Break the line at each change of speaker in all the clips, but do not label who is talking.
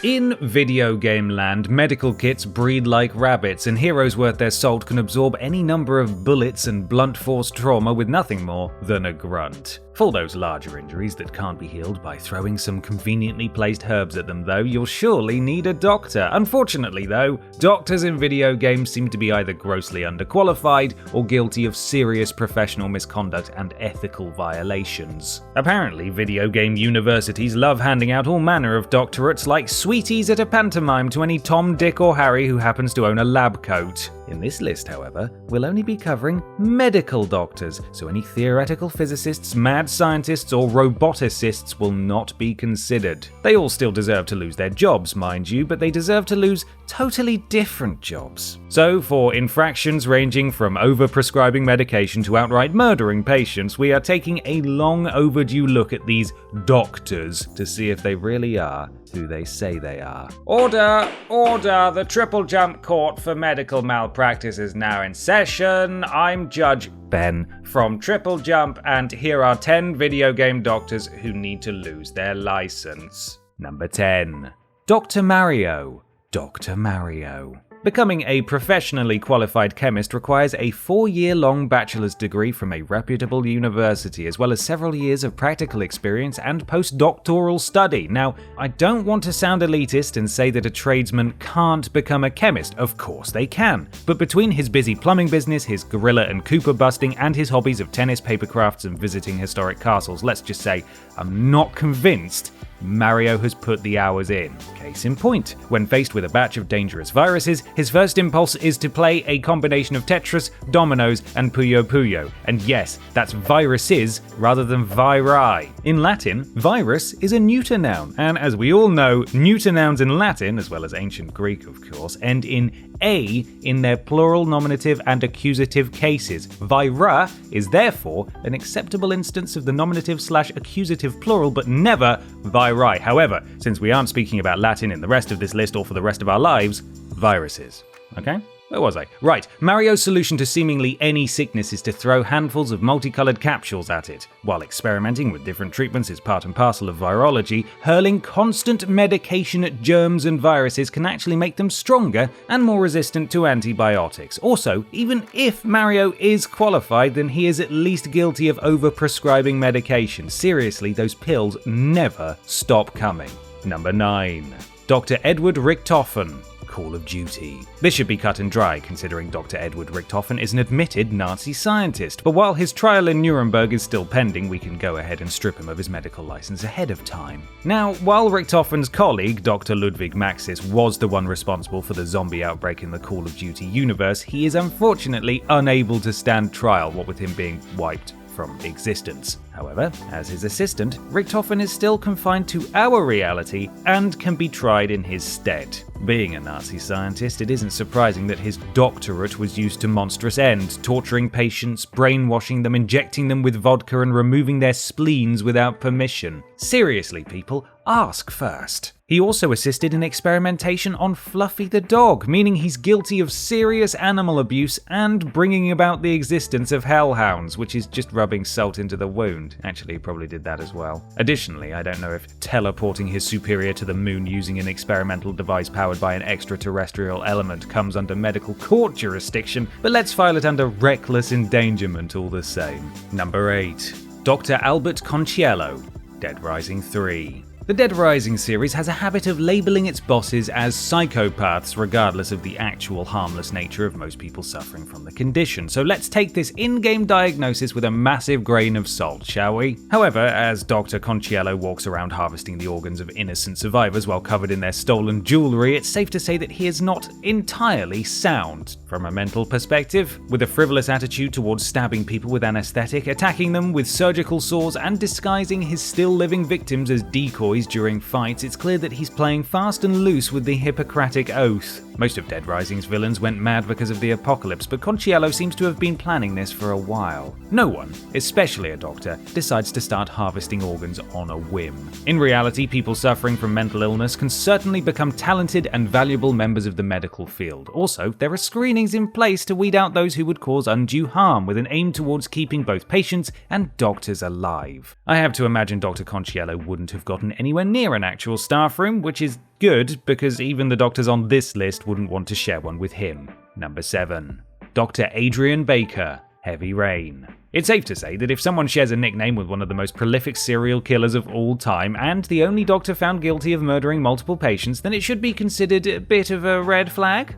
In video game land, medical kits breed like rabbits, and heroes worth their salt can absorb any number of bullets and blunt force trauma with nothing more than a grunt. For those larger injuries that can't be healed by throwing some conveniently placed herbs at them though, you'll surely need a doctor. Unfortunately though, doctors in video games seem to be either grossly underqualified or guilty of serious professional misconduct and ethical violations. Apparently, video game universities love handing out all manner of doctorates like sweeties at a pantomime to any Tom, Dick or Harry who happens to own a lab coat. In this list, however, we'll only be covering medical doctors, so any theoretical physicists, mad scientists or roboticists will not be considered. They all still deserve to lose their jobs, mind you, but they deserve to lose totally different jobs. So, for infractions ranging from overprescribing medication to outright murdering patients, we are taking a long overdue look at these doctors to see if they really are who they say they are. Order! Order! The Triple Jump Court for Medical Malpractice is now in session. I'm Judge Ben from Triple Jump, and here are 10 video game doctors who need to lose their license. Number 10. Dr. Mario. Dr. Mario. Becoming a professionally qualified chemist requires a 4-year-long bachelor's degree from a reputable university, as well as several years of practical experience and postdoctoral study. Now, I don't want to sound elitist and say that a tradesman can't become a chemist. Of course they can. But between his busy plumbing business, his gorilla and Koopa busting, and his hobbies of tennis, paper crafts, and visiting historic castles, let's just say I'm not convinced Mario has put the hours in. Case in point, when faced with a batch of dangerous viruses, his first impulse is to play a combination of Tetris, Dominoes, and Puyo Puyo. And yes, that's viruses rather than viri. In Latin, virus is a neuter noun, and as we all know, neuter nouns in Latin, as well as ancient Greek of course, end in a in their plural nominative and accusative cases. Vira is therefore an acceptable instance of the nominative/accusative plural, but never viri. However, since we aren't speaking about Latin in the rest of this list or for the rest of our lives, viruses. Okay? Where was I? Right, Mario's solution to seemingly any sickness is to throw handfuls of multicolored capsules at it. While experimenting with different treatments is part and parcel of virology, hurling constant medication at germs and viruses can actually make them stronger and more resistant to antibiotics. Also, even if Mario is qualified, then he is at least guilty of overprescribing medication. Seriously, those pills never stop coming. Number 9. Dr. Edward Richtofen. Call of Duty. This should be cut and dry, considering Dr. Edward Richtofen is an admitted Nazi scientist, but while his trial in Nuremberg is still pending, we can go ahead and strip him of his medical license ahead of time. Now, while Richtofen's colleague, Dr. Ludwig Maxis, was the one responsible for the zombie outbreak in the Call of Duty universe, he is unfortunately unable to stand trial, what with him being wiped from existence. However, as his assistant, Richtofen is still confined to our reality and can be tried in his stead. Being a Nazi scientist, it isn't surprising that his doctorate was used to monstrous ends, torturing patients, brainwashing them, injecting them with vodka, and removing their spleens without permission. Seriously, people, ask first. He also assisted in experimentation on Fluffy the dog, meaning he's guilty of serious animal abuse and bringing about the existence of hellhounds, which is just rubbing salt into the wound. Actually, he probably did that as well. Additionally, I don't know if teleporting his superior to the moon using an experimental device powered by an extraterrestrial element comes under medical court jurisdiction, but let's file it under reckless endangerment all the same. Number 8. Dr. Albert Conchiello. Dead Rising 3. The Dead Rising series has a habit of labeling its bosses as psychopaths regardless of the actual harmless nature of most people suffering from the condition, so let's take this in-game diagnosis with a massive grain of salt, shall we? However, as Dr. Conchiello walks around harvesting the organs of innocent survivors while covered in their stolen jewelry, it's safe to say that he is not entirely sound from a mental perspective. With a frivolous attitude towards stabbing people with anesthetic, attacking them with surgical saws, and disguising his still-living victims as decoys during fights, it's clear that he's playing fast and loose with the Hippocratic Oath. Most of Dead Rising's villains went mad because of the apocalypse, but Conchiello seems to have been planning this for a while. No one, especially a doctor, decides to start harvesting organs on a whim. In reality, people suffering from mental illness can certainly become talented and valuable members of the medical field. Also, there are screenings in place to weed out those who would cause undue harm, with an aim towards keeping both patients and doctors alive. I have to imagine Dr. Conchiello wouldn't have gotten anywhere near an actual staff room, which is Good, because even the doctors on this list wouldn't want to share one with him. Number 7. Dr. Adrian Baker, Heavy Rain. It's safe to say that if someone shares a nickname with one of the most prolific serial killers of all time, and the only doctor found guilty of murdering multiple patients, then it should be considered a bit of a red flag?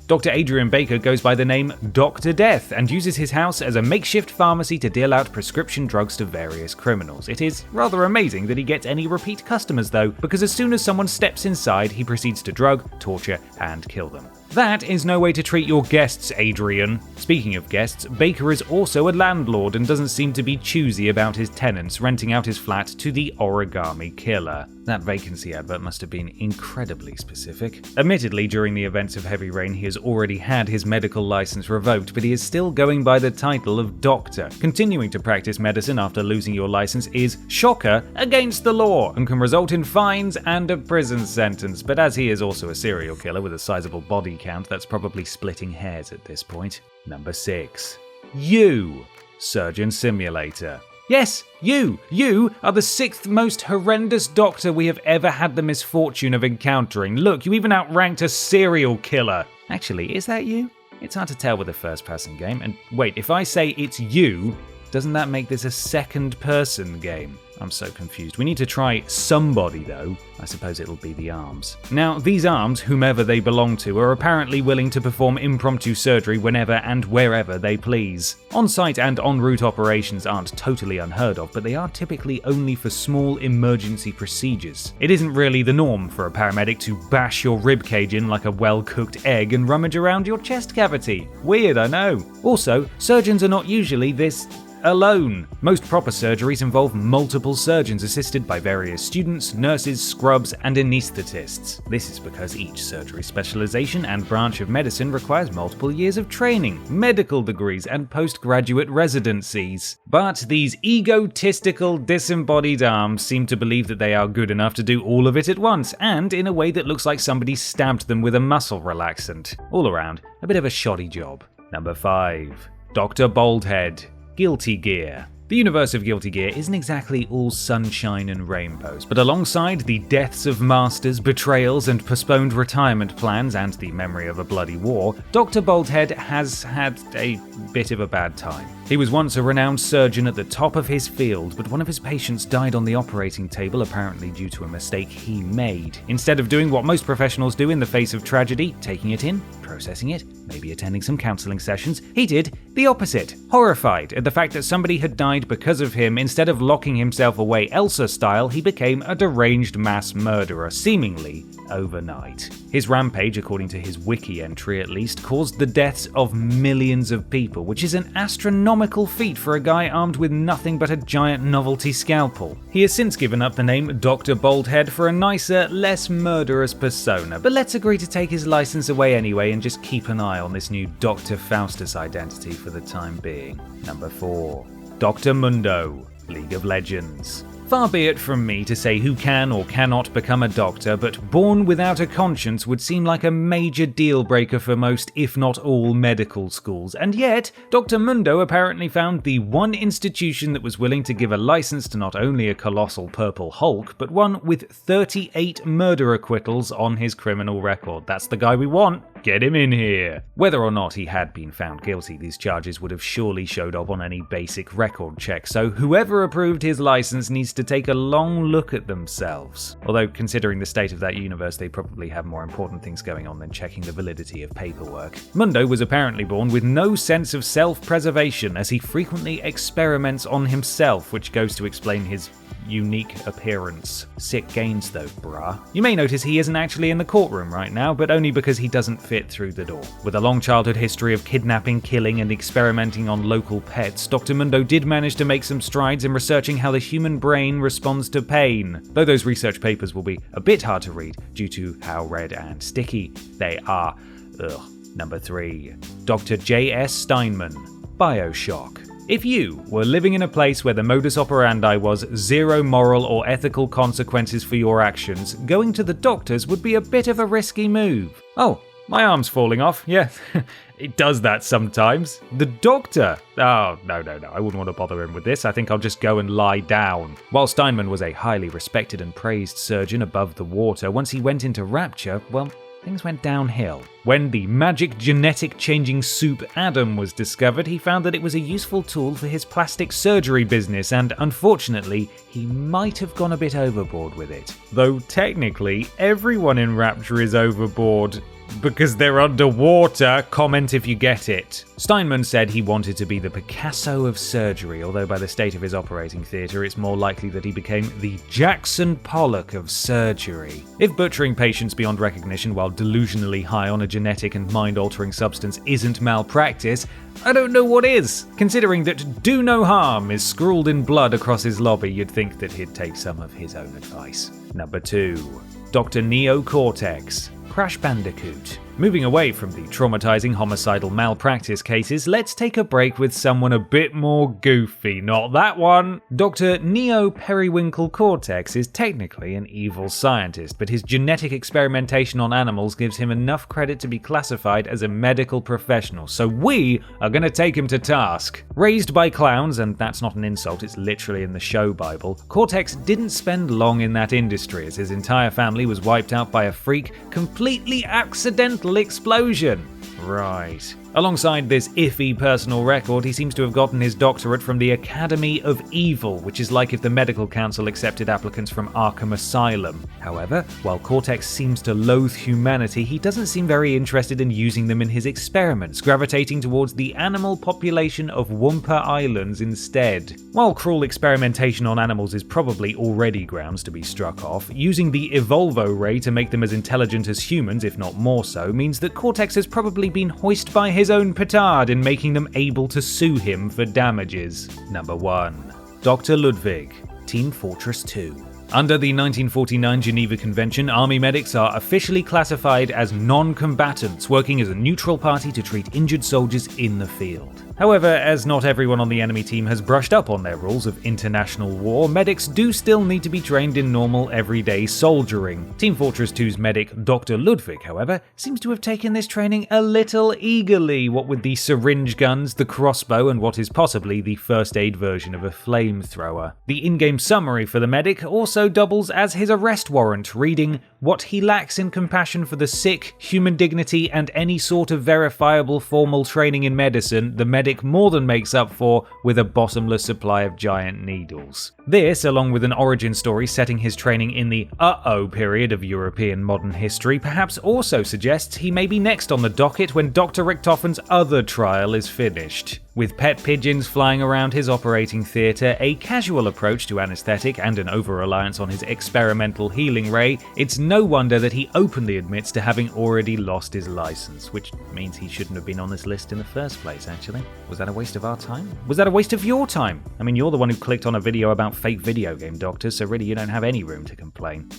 Dr. Adrian Baker goes by the name Dr. Death and uses his house as a makeshift pharmacy to deal out prescription drugs to various criminals. It is rather amazing that he gets any repeat customers though, because as soon as someone steps inside, he proceeds to drug, torture, and kill them. That is no way to treat your guests, Adrian. Speaking of guests, Baker is also a landlord and doesn't seem to be choosy about his tenants, renting out his flat to the Origami Killer. That vacancy advert must have been incredibly specific. Admittedly, during the events of Heavy Rain, he has already had his medical license revoked, but he is still going by the title of doctor. Continuing to practice medicine after losing your license is, shocker, against the law and can result in fines and a prison sentence. But as he is also a serial killer with a sizable body count, that's probably splitting hairs at this point. Number 6. You, Surgeon Simulator. Yes, you! You are the 6th most horrendous doctor we have ever had the misfortune of encountering. Look, you even outranked a serial killer. Actually, is that you? It's hard to tell with a first-person game. And wait, if I say it's you, doesn't that make this a second-person game? I'm so confused. We need to try somebody though. I suppose it'll be the arms. Now, these arms, whomever they belong to, are apparently willing to perform impromptu surgery whenever and wherever they please. On-site and en route operations aren't totally unheard of, but they are typically only for small emergency procedures. It isn't really the norm for a paramedic to bash your ribcage in like a well-cooked egg and rummage around your chest cavity. Weird, I know. Also, surgeons are not usually this alone. Most proper surgeries involve multiple surgeons assisted by various students, nurses, scrubs, and anaesthetists. This is because each surgery specialization and branch of medicine requires multiple years of training, medical degrees, and postgraduate residencies. But these egotistical, disembodied arms seem to believe that they are good enough to do all of it at once, and in a way that looks like somebody stabbed them with a muscle relaxant. All around, a bit of a shoddy job. Number 5. Dr. Baldhead, Guilty Gear. The universe of Guilty Gear isn't exactly all sunshine and rainbows, but alongside the deaths of masters, betrayals, and postponed retirement plans, and the memory of a bloody war, Dr. Baldhead has had a bit of a bad time. He was once a renowned surgeon at the top of his field, but one of his patients died on the operating table, apparently due to a mistake he made. Instead of doing what most professionals do in the face of tragedy, taking it in, processing it, maybe attending some counseling sessions, he did the opposite. Horrified at the fact that somebody had died because of him, instead of locking himself away Elsa style, he became a deranged mass murderer, seemingly overnight. His rampage, according to his wiki entry at least, caused the deaths of millions of people, which is an astronomical feat for a guy armed with nothing but a giant novelty scalpel. He has since given up the name Dr. Baldhead for a nicer, less murderous persona, but let's agree to take his license away anyway and just keep an eye on this new Dr. Faustus identity for the time being. Number 4. Dr. Mundo, League of Legends. Far be it from me to say who can or cannot become a doctor, but born without a conscience would seem like a major deal breaker for most, if not all, medical schools. And yet, Dr. Mundo apparently found the one institution that was willing to give a license to not only a colossal purple Hulk, but one with 38 murder acquittals on his criminal record. That's the guy we want. Get him in here. Whether or not he had been found guilty, these charges would have surely showed up on any basic record check, so whoever approved his license needs to take a long look at themselves. Although, considering the state of that universe, they probably have more important things going on than checking the validity of paperwork. Mundo was apparently born with no sense of self-preservation, as he frequently experiments on himself, which goes to explain his unique appearance. Sick gains though, brah. You may notice he isn't actually in the courtroom right now, but only because he doesn't fit through the door. With a long childhood history of kidnapping, killing, and experimenting on local pets, Dr. Mundo did manage to make some strides in researching how the human brain responds to pain, though those research papers will be a bit hard to read due to how red and sticky they are. Number 3. Dr. J.S. Steinman, BioShock. If you were living in a place where the modus operandi was zero moral or ethical consequences for your actions, going to the doctors would be a bit of a risky move. Oh, my arm's falling off. Yeah, It does that sometimes. The doctor! Oh, no, I wouldn't want to bother him with this. I think I'll just go and lie down. While Steinman was a highly respected and praised surgeon above the water, once he went into Rapture, well, things went downhill. When the magic genetic changing soup Adam was discovered, he found that it was a useful tool for his plastic surgery business, and unfortunately, he might have gone a bit overboard with it. Though technically, everyone in Rapture is overboard. Because they're underwater, comment if you get it. Steinman said he wanted to be the Picasso of surgery, although by the state of his operating theatre, it's more likely that he became the Jackson Pollock of surgery. If butchering patients beyond recognition while delusionally high on a genetic and mind-altering substance isn't malpractice, I don't know what is. Considering that "do no harm" is scrawled in blood across his lobby, you'd think that he'd take some of his own advice. Number 2. Dr. Neo Cortex. Crash Bandicoot. Moving away from the traumatizing homicidal malpractice cases, let's take a break with someone a bit more goofy. Not that one! Dr. Neo Periwinkle Cortex is technically an evil scientist, but his genetic experimentation on animals gives him enough credit to be classified as a medical professional, so we are going to take him to task. Raised by clowns, and that's not an insult, it's literally in the show Bible, Cortex didn't spend long in that industry as his entire family was wiped out by a freak, completely accidental explosion. Right. Alongside this iffy personal record, he seems to have gotten his doctorate from the Academy of Evil, which is like if the medical council accepted applicants from Arkham Asylum. However, while Cortex seems to loathe humanity, he doesn't seem very interested in using them in his experiments, gravitating towards the animal population of Wumpa Islands instead. While cruel experimentation on animals is probably already grounds to be struck off, using the Evolvo ray to make them as intelligent as humans, if not more so, means that Cortex has probably been hoisted by his own petard in making them able to sue him for damages. Number 1. Dr. Ludwig, Team Fortress 2. Under the 1949 Geneva Convention, Army medics are officially classified as non-combatants, working as a neutral party to treat injured soldiers in the field. However, as not everyone on the enemy team has brushed up on their rules of international war, medics do still need to be trained in normal, everyday soldiering. Team Fortress 2's medic, Dr. Ludwig, however, seems to have taken this training a little eagerly, what with the syringe guns, the crossbow, and what is possibly the first aid version of a flamethrower. The in-game summary for the medic also doubles as his arrest warrant, reading, "What he lacks in compassion for the sick, human dignity, and any sort of verifiable formal training in medicine, the medic more than makes up for with a bottomless supply of giant needles." This, along with an origin story setting his training in the uh-oh period of European modern history, perhaps also suggests he may be next on the docket when Dr. Richtofen's other trial is finished. With pet pigeons flying around his operating theatre, a casual approach to anesthetic, and an over-reliance on his experimental healing ray, it's no wonder that he openly admits to having already lost his license, which means he shouldn't have been on this list in the first place, actually. Was that a waste of our time? Was that a waste of your time? I mean, you're the one who clicked on a video about fake video game doctors, so really you don't have any room to complain.